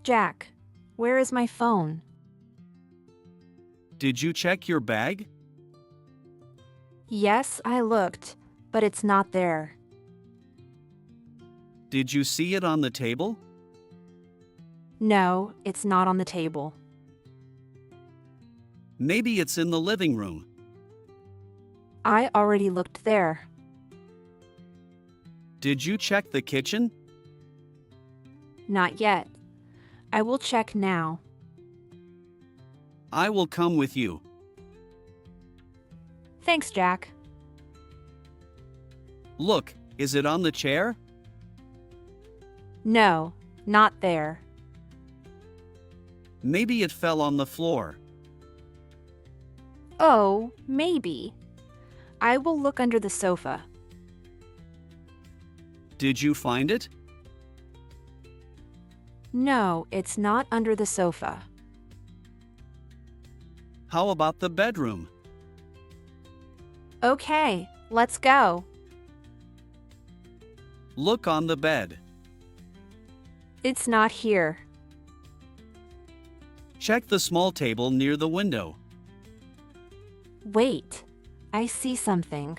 Jack, where is my phone? Did you check your bag? Yes, I looked, but it's not there. Did you see it on the table? No, it's not on the table. Maybe it's in the living room. I already looked there. Did you check the kitchen? Not yet. I will check now. I will come with you. Thanks, Jack. Look, is it on the chair? No, not there. Maybe it fell on the floor. Oh, maybe. I will look under the sofa. Did you find it? No, it's not under the sofa. How about the bedroom? Okay, let's go. Look on the bed. It's not here. Check the small table near the window. Wait, I see something.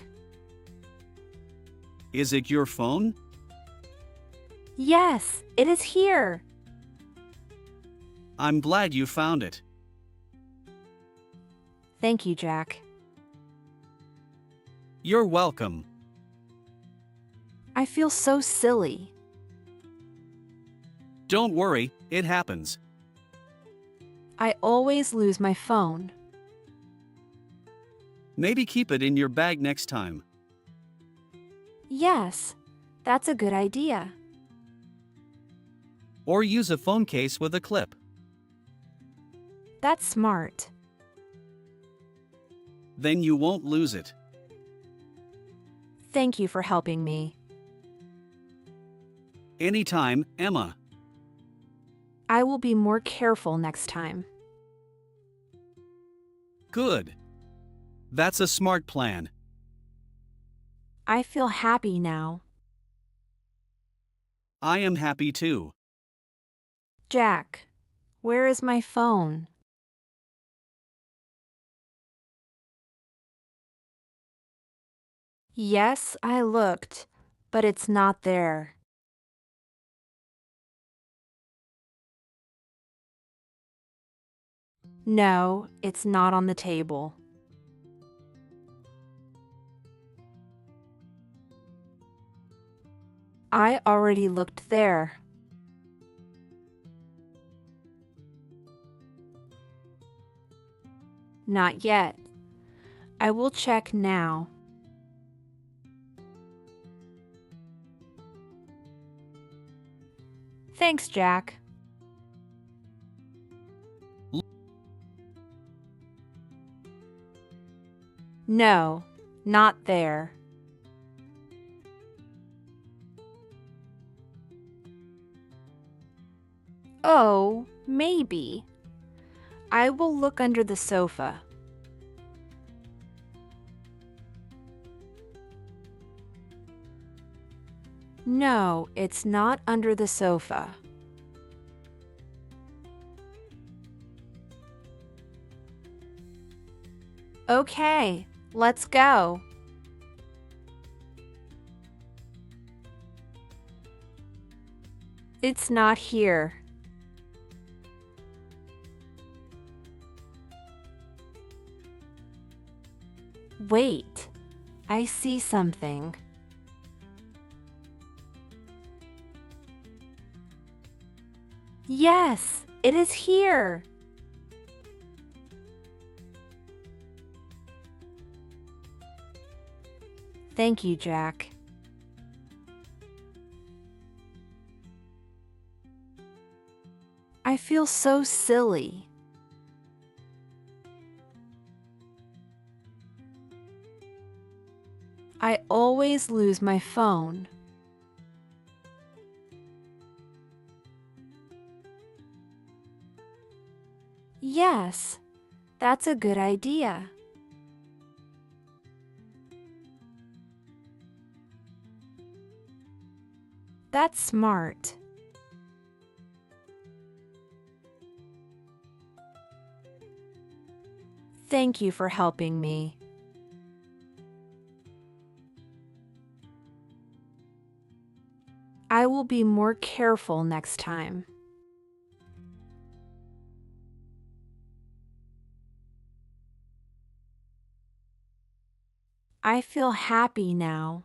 Is it your phone? Yes, it is here. I'm glad you found it. Thank you, Jack. You're welcome. I feel so silly. Don't worry, it happens. I always lose my phone. Maybe keep it in your bag next time. Yes, that's a good idea. Or use a phone case with a clip. That's smart. Then you won't lose it. Thank you for helping me. Anytime, Emma. I will be more careful next time. Good. That's a smart plan. I feel happy now. I am happy too. Jack, where is my phone? Yes, I looked, but it's not there. No, it's not on the table. I already looked there. Not yet. I will check now. Thanks, Jack. No, not there. Oh, maybe. I will look under the sofa. No, it's not under the sofa. Okay, let's go. It's not here. Wait, I see something. Yes, it is here. Thank you, Jack. I feel so silly. I always lose my phone. Yes, that's a good idea. That's smart. Thank you for helping me. I will be more careful next time. I feel happy now.